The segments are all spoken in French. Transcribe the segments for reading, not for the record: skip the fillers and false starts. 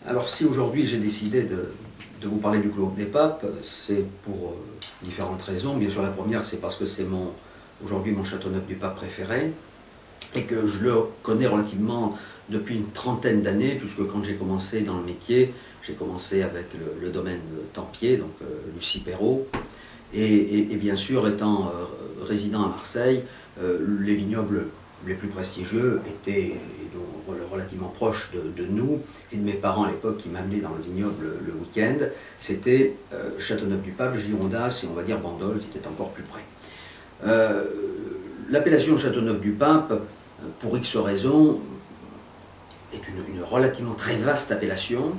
Alors si aujourd'hui j'ai décidé de vous parler du Clos des Papes, c'est pour différentes raisons. Bien sûr la première c'est parce que c'est aujourd'hui mon Châteauneuf du Pape préféré et que je le connais relativement depuis une trentaine d'années, puisque quand j'ai commencé dans le métier, j'ai commencé avec le domaine Tempier, donc Lucie Perrault, et bien sûr étant résident à Marseille, les vignobles les plus prestigieux étaient relativement proches de nous et de mes parents à l'époque qui m'amenaient dans le vignoble le week-end. C'était Châteauneuf-du-Pape, Girondas et on va dire Bandol qui était encore plus près. L'appellation Châteauneuf-du-Pape, pour X raisons, est une relativement très vaste appellation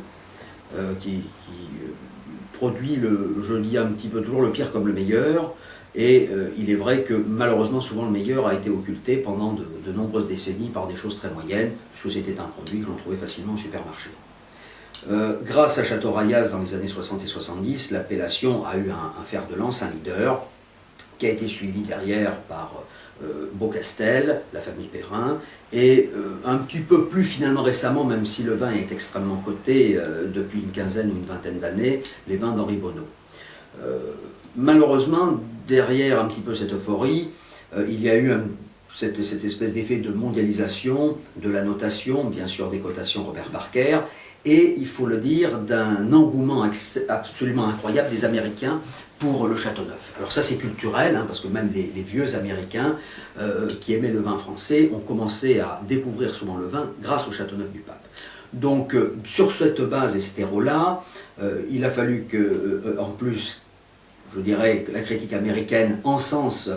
qui produit, je dis un petit peu toujours, le pire comme le meilleur. Et il est vrai que malheureusement souvent le meilleur a été occulté pendant de nombreuses décennies par des choses très moyennes, puisque c'était un produit que l'on trouvait facilement au supermarché. Grâce à Château Rayas dans les années 60 et 70, l'appellation a eu un fer de lance, un leader, qui a été suivi derrière par Beaucastel, la famille Perrin, et un petit peu plus finalement récemment, même si le vin est extrêmement coté depuis une quinzaine ou une vingtaine d'années, les vins d'Henri Bonneau. Malheureusement, derrière un petit peu cette euphorie, il y a eu cette espèce d'effet de mondialisation de la notation, bien sûr des cotations Robert Parker, et il faut le dire, d'un engouement absolument incroyable des Américains pour le Châteauneuf. Alors ça c'est culturel, hein, parce que même les vieux Américains qui aimaient le vin français ont commencé à découvrir souvent le vin grâce au Châteauneuf du Pape. Donc sur cette base estéro-là, il a fallu que, en plus, je dirais que la critique américaine encense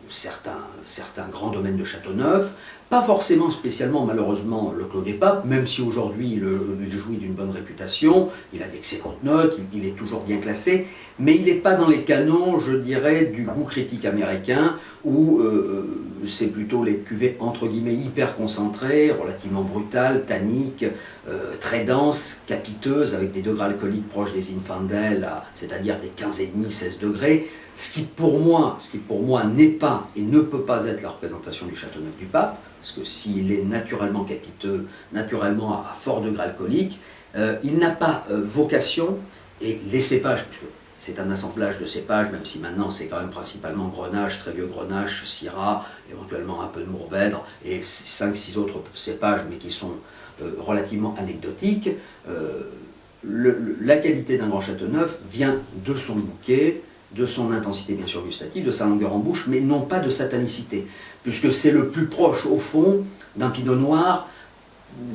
certains grands domaines de Châteauneuf, pas forcément spécialement malheureusement le Clos des Papes, même si aujourd'hui il jouit d'une bonne réputation, il a d'excellentes notes, il est toujours bien classé, mais il n'est pas dans les canons, je dirais, du goût critique américain, où c'est plutôt les cuvées entre guillemets hyper concentrées, relativement brutales, tanniques, très denses, capiteuses, avec des degrés alcooliques proches des Zinfandel, c'est-à-dire des 15,5-16 degrés, ce qui pour moi n'est pas et ne peut pas être la représentation du Châteauneuf du Pape, parce que s'il est naturellement capiteux, naturellement à fort degré alcoolique, il n'a pas vocation, et les cépages, puisque c'est un assemblage de cépages, même si maintenant c'est quand même principalement Grenache, très vieux Grenache, Syrah, éventuellement un peu de Mourvèdre, et 5-6 autres cépages, mais qui sont relativement anecdotiques. La qualité d'un grand Châteauneuf vient de son bouquet, de son intensité bien sûr gustative, de sa longueur en bouche, mais non pas de sa tannicité, puisque c'est le plus proche au fond d'un pinot noir.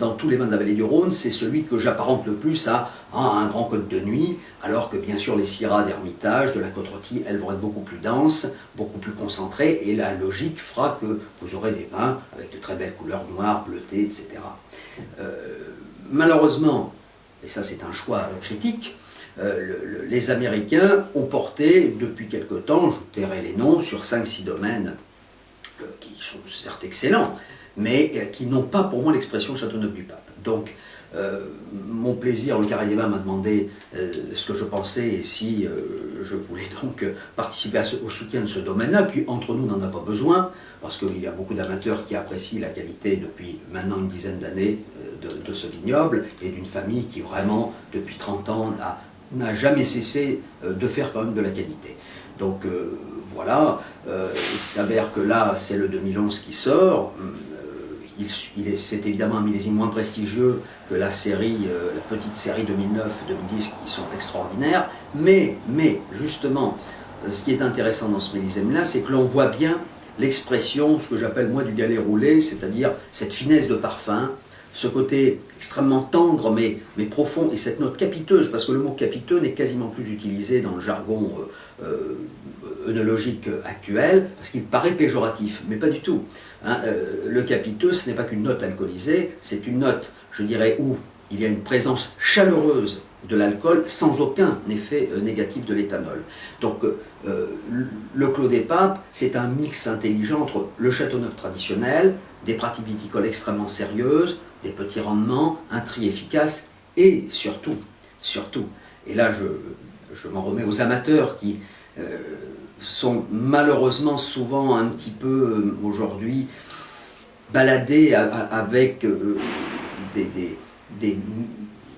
Dans tous les vins de la vallée du Rhône, c'est celui que j'apparente le plus à un grand côte de nuit, alors que bien sûr les Syrahs d'Hermitage, de la Côte-Rôtie, elles vont être beaucoup plus denses, beaucoup plus concentrées, et la logique fera que vous aurez des vins avec de très belles couleurs noires, bleutées, etc. Malheureusement, et ça c'est un choix critique, les Américains ont porté depuis quelque temps, je tairai les noms, sur 5-6 domaines qui sont certes excellents, mais qui n'ont pas pour moi l'expression Châteauneuf du Pape. Donc, mon plaisir, le Carré des Vins m'a demandé ce que je pensais et si je voulais donc participer au soutien de ce domaine-là, qui entre nous n'en a pas besoin, parce qu'il y a beaucoup d'amateurs qui apprécient la qualité depuis maintenant une dizaine d'années de ce vignoble, et d'une famille qui vraiment, depuis 30 ans, n'a jamais cessé de faire quand même de la qualité. Donc voilà, il s'avère que là, c'est le 2011 qui sort. C'est évidemment un millésime moins prestigieux que la petite série 2009-2010 qui sont extraordinaires, mais justement, ce qui est intéressant dans ce millésime-là, c'est que l'on voit bien l'expression, ce que j'appelle moi du galet roulé, c'est-à-dire cette finesse de parfum, ce côté extrêmement tendre mais profond, et cette note capiteuse, parce que le mot capiteux n'est quasiment plus utilisé dans le jargon œnologique actuel, parce qu'il paraît péjoratif, mais pas du tout. Hein, le capiteux, ce n'est pas qu'une note alcoolisée, c'est une note, je dirais, où il y a une présence chaleureuse de l'alcool sans aucun effet négatif de l'éthanol. Donc le Clos des Papes, c'est un mix intelligent entre le Châteauneuf traditionnel, des pratiques viticoles extrêmement sérieuses, des petits rendements, un tri efficace, et surtout, et là je m'en remets aux amateurs qui sont malheureusement souvent un petit peu aujourd'hui baladés avec des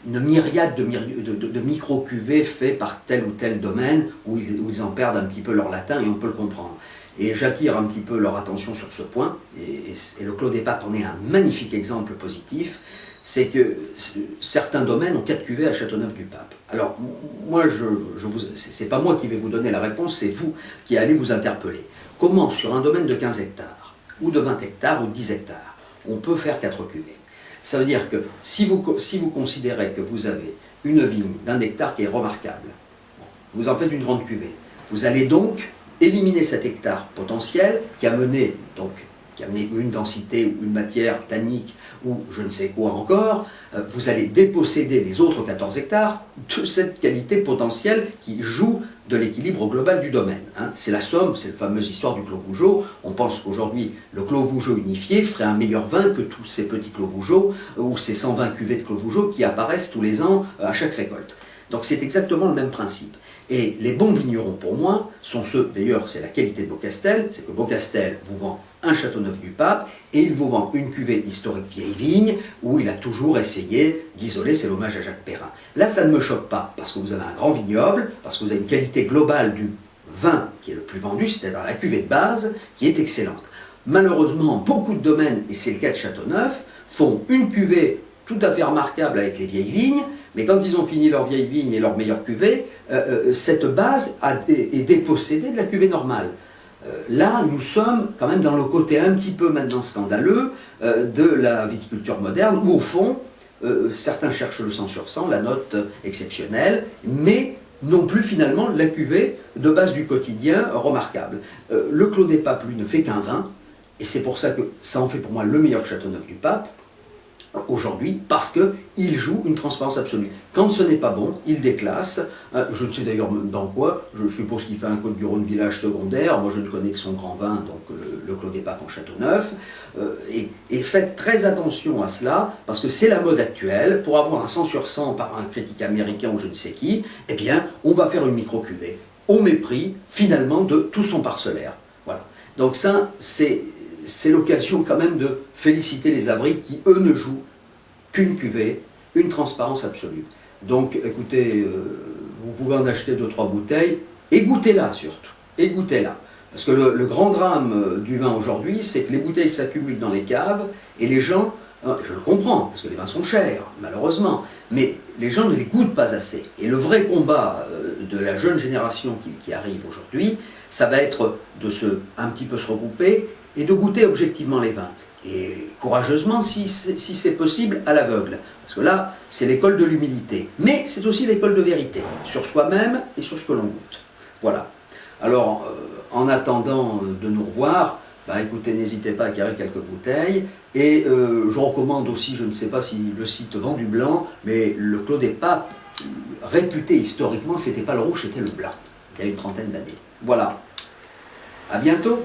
une myriade de micro-cuvées faits par tel ou tel domaine où ils en perdent un petit peu leur latin et on peut le comprendre. Et j'attire un petit peu leur attention sur ce point, et le Clos des Papes en est un magnifique exemple positif, c'est que certains domaines ont 4 cuvées à Châteauneuf-du-Pape. Alors, moi, c'est pas moi qui vais vous donner la réponse, c'est vous qui allez vous interpeller. Comment, sur un domaine de 15 hectares, ou de 20 hectares, ou de 10 hectares, on peut faire 4 cuvées? Ça veut dire que si vous considérez que vous avez une vigne d'1 hectare qui est remarquable, vous en faites une grande cuvée. Vous allez donc éliminer cet hectare potentiel qui a mené une densité ou une matière tannique ou je ne sais quoi encore, vous allez déposséder les autres 14 hectares de cette qualité potentielle qui joue de l'équilibre global du domaine. Hein. C'est la somme, c'est la fameuse histoire du Clos Vougeot. On pense qu'aujourd'hui, le Clos Vougeot unifié ferait un meilleur vin que tous ces petits Clos Vougeot ou ces 120 cuvées de Clos Vougeot qui apparaissent tous les ans à chaque récolte. Donc c'est exactement le même principe. Et les bons vignerons, pour moi, sont ceux, d'ailleurs, c'est la qualité de Beaucastel, c'est que Beaucastel vous vend un Châteauneuf-du-Pape et il vous vend une cuvée historique vieille vigne où il a toujours essayé d'isoler, c'est l'hommage à Jacques Perrin. Là, ça ne me choque pas parce que vous avez un grand vignoble, parce que vous avez une qualité globale du vin qui est le plus vendu, c'est-à-dire la cuvée de base, qui est excellente. Malheureusement, beaucoup de domaines, et c'est le cas de Châteauneuf, font une cuvée tout à fait remarquable avec les vieilles vignes, mais quand ils ont fini leur vieille vigne et leur meilleure cuvée, cette base est dépossédée de la cuvée normale. Là, nous sommes quand même dans le côté un petit peu maintenant scandaleux de la viticulture moderne, où au fond, certains cherchent le 100 sur 100, la note exceptionnelle, mais non plus finalement la cuvée de base du quotidien remarquable. Le Clos des Papes, lui, ne fait qu'un vin, et c'est pour ça que ça en fait pour moi le meilleur Châteauneuf-du-Pape, aujourd'hui, parce qu'il joue une transparence absolue. Quand ce n'est pas bon, il déclasse. Je ne sais d'ailleurs dans quoi, je suppose qu'il fait un Côtes-du-Rhône village secondaire, moi je ne connais que son grand vin, donc le Clos des Papes en Châteauneuf. Et faites très attention à cela, parce que c'est la mode actuelle. Pour avoir un 100 sur 100 par un critique américain ou je ne sais qui, eh bien, on va faire une micro-cuvée, au mépris, finalement, de tout son parcellaire. Voilà. Donc ça, c'est l'occasion quand même de féliciter les abris qui, eux, ne jouent qu'une cuvée, une transparence absolue. Donc, écoutez, vous pouvez en acheter 2-3 bouteilles, et goûtez-la surtout, et goûtez-la. Parce que le grand drame du vin aujourd'hui, c'est que les bouteilles s'accumulent dans les caves, et les gens, je le comprends, parce que les vins sont chers, malheureusement, mais les gens ne les goûtent pas assez. Et le vrai combat de la jeune génération qui arrive aujourd'hui, ça va être de un petit peu se regrouper, et de goûter objectivement les vins. Et courageusement, si c'est possible, à l'aveugle. Parce que là, c'est l'école de l'humilité. Mais c'est aussi l'école de vérité, sur soi-même et sur ce que l'on goûte. Voilà. Alors, en attendant de nous revoir, écoutez, n'hésitez pas à carrer quelques bouteilles. Et je recommande aussi, je ne sais pas si le site vend du blanc, mais le Clos des Papes, réputé historiquement, c'était pas le rouge, c'était le blanc, il y a une 30aine d'années. Voilà. À bientôt.